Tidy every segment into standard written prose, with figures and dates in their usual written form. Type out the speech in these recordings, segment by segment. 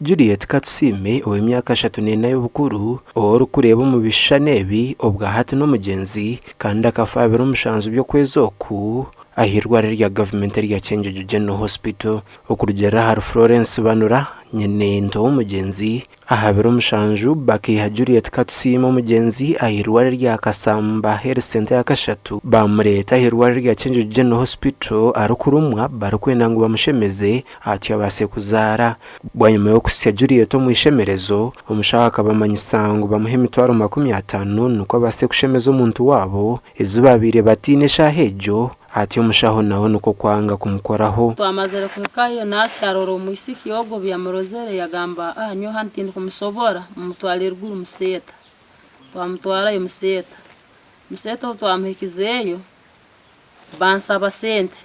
Juliet Katusime ow'emyaka 34 y'obukuru orukureba mu bishane ebi obwa hati n'omugenzi kandi akafaabira omushanju by'okwezi oku ahirware rya gavumenti rya Kyenjojo General Hospital okurugyera hari Florence Banura nyene nto w'omugenzi ahabira omushanju bakiha Juliet Katusime omugenzi ahirware rya Kasamba Health Center ya Kashatu bamureta ahirware rya Kyenjojo General Hospital arukurumwa barikwenda ngo bamushemeze ati abase kuzaara bwanyuma yo kusya Juliet omwishemerezo omushaho akabamanyisa ngo bamuhe emitwaro 50 nuko abase kushemeza omuntu wabo izuba bire batine shahejo ati omushaho naho nuko kwanga kumukoraho twamazere kukayo nasi aroro muisiki yogo byamurozere yagamba nyo hantindi kumusobora mutwale ruguru museta twamutwara yo museta twamuhikizeyo bansaba sente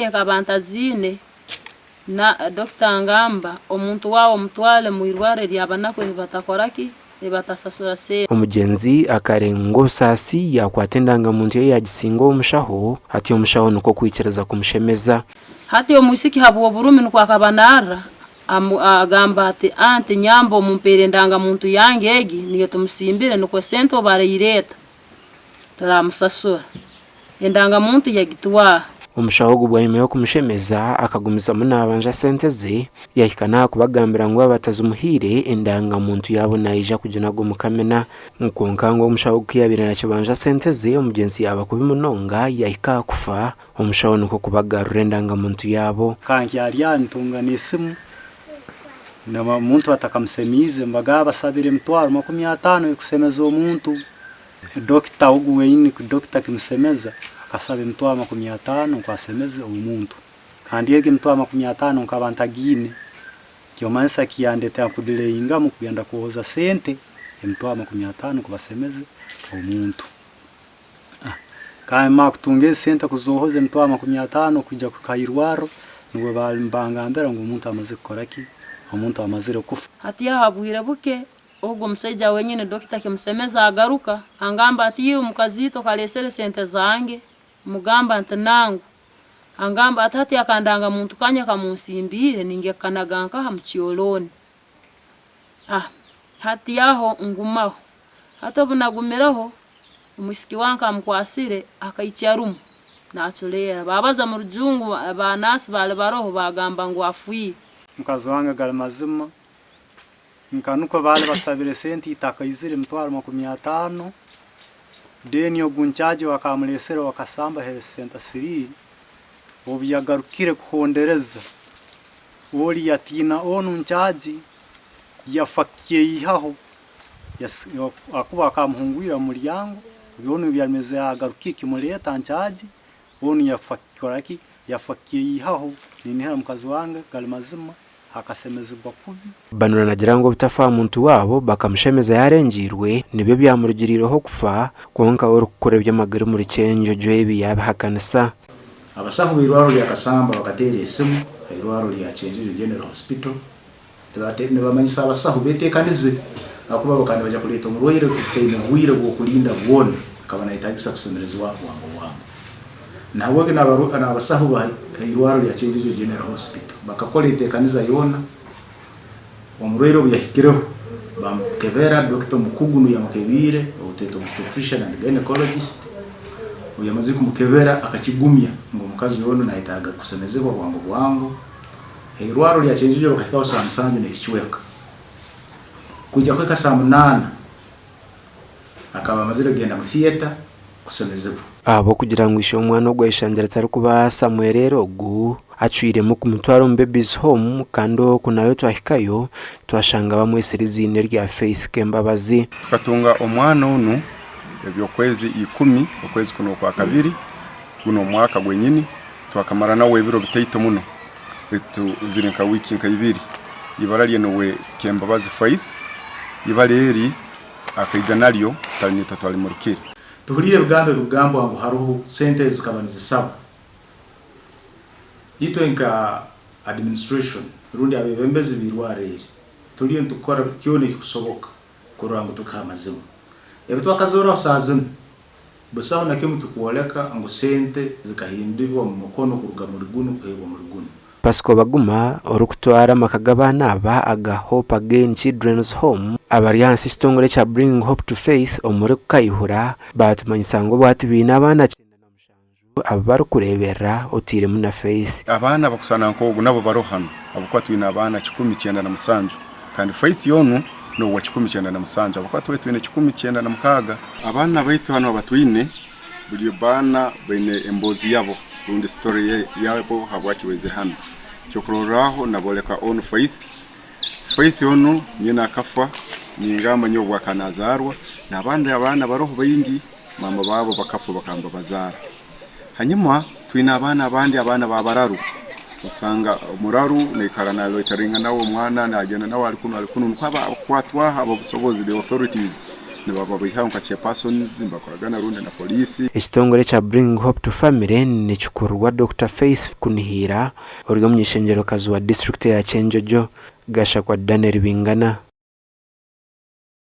nkabantazine na Dr. Ngamba omuntu wawo mutwale muirware lyabanako batakoraki batasasura se omugenzi akarengo sasi yakwatendanga muntu ye yagisinga omushaho ati omushaho nuko kwikiriza kumushemeza hati omusiki habo burumi nuko akabanara agamba ati ante nyambo mumpere ndanga muntu yangegi niyo tumusimbire nuko sento barayireta taramusasura endanga muntu yagitwa omushaho gubwanyuma yo kumushemeza akagumiza munabanja sente ze yahikana kubagambira ngo batazumuhire endanga muntu yabo nayija kujinago mukamena nkonkango omushaho kiyabira na kibanja sente ze omugenzi yaba kubimunonga yahika kufa omushaho nuko kubagarura endanga muntu yabo kanki aryantunga nisimu na muntu atakamusemize mbagaba sabire mtwaro 50 kusemeza omuntu dokita ugweini ku dokita kimusemeza akasabe mtwaro 50 kwasemeze omuntu kandi yege mtwaro 50 nkabantagine kyomanisa kiyandete akudileinga mu kugenda kuhoza sente mtwaro 50 kubasemeze omuntu kandi makutunge sente kuzohoze mtwaro 50 kujya kukayirwaro nubwo bambangambera ngo umuntu amaze koraki omuntu amazire kufa hati yahabwire buke ubwo musajja wenyine dokita kimusemeza agaruka angamba ati umukazito kalesere sente zange mugamba ntanangu angamba atati akandanga muntu kanya kamunsimbire ningekanaganka hamuchioloni hati yaho ngumaho hato bunagumiraho umusiki wanka amkwasire akaicharumu natolera babaza mu rujungu abanasi bale baroho bagamba ngo afuye mukazi wange gali mazima nkanuko bale basabire senti itakayizire mtwaro 50 deni ogunchaje wakamulesera wakasamba Health Center siri obyagarukire kuhondereza oli yatina onu nchaji yafakiye ihaho akuba akamuhungwira mulyango byono byameze yagarukiye kimuleta nchaji onu yafakikoraki yafakiye ihaho ninihera mukazi wange gali mazima akasemezebwa kubi Banura nagira ngo bitafa muntu wabo bakamushemeza yarengirwe nibyo byamurugirireho kufa konka orukore by'amaguru muri Kyenjojo ebi yabahakanisa abasaho birwaro lya Kasamba bakatere esimu irwaro lya Kyenjojo General Hospital ne bamanyisa abasaho betekanize akuba bakandi baje kuleta umurwaire kutema bwire bwo kulinda bwone kabana itagisa kusemerezwa wango nabo gena abasaho ba irwaro lya Kyenjojo General Hospital bakakora itekaniza yona omurwaire byahikireho bamukebera Dr. Mukugunu yamukebire uteto obstetrician and gynecologist uyamaze kumukebera akakigumya ngo mukazi yono nahitaga kusemezebwa wango irwaro lya Kyenjojo bakahikaho samusanje nekichweka kujya kweka saa 8 akaba amazire genda mu theater kusemezebwa abo kugira ngo ishe umwana ogwa ishangiratse ari kuba Samuel Erogu acwire mu kumutwaro mu babies home kando kunayo twahikayo twashanga bamweserizine rya Faith Kembabazi tukatunga omwana onu ebyo kwezi 10 okwezi kuno kwa kabiri kuno mwaka gwenyini twakamara nawe ebiro bitaito muno bitu zirinka wiki nkayibiri ibaraliye nowe Kembabazi Faith ibaleri akaijanario tanyita twali murukire tuhurire rugambo ngo haruho sente zikabaniza saba itoenka administration rundi abebembezi birwarere tuliye tukora kyone kusoboka kurango tukamazima ebe twakazora sazim busaho nakemu tukuoleka ngo sente zikahindibwa mu mukono kuruga mu ruguno kwebo mu ruguno Pasco Baguma orukutwara makagabana aba aga Hope Again Children's Home abariansi istongole cha Bringing Hope to Faith omuri kayihura batumanyisanga bwati bina abana 97 abaru kurebera otire muna Faith abana bakusana nkogo nabo barohano abukwa twina abana 97 kandi Faith yonu no wa 97 abukwa twine 96 abana baitu hano batwine buli bana bene embozi yabo undi story yabo habwakiweze hano cyokuroraho naboleka on Faith yonu nyina kafa ningamba nyo bwakanazarwa nabandi abana baroho bayingi mama babo bakafu bakamba bazara hanyuma twina abana babararu sasanga umuraru nekarana loitaringa nawo mwana najana nawo alikuno kwaba kwatwaha ababusobozi the authorities ne baba bihanka chairpersons mbakoragana runde na polisi. Ekitongole cha Bring Hope to Family ni chukurwa Dr. Faith Kunihira uriga munyishengero kazi wa district ya Chenjojo gasha kwa Daniel Bingana.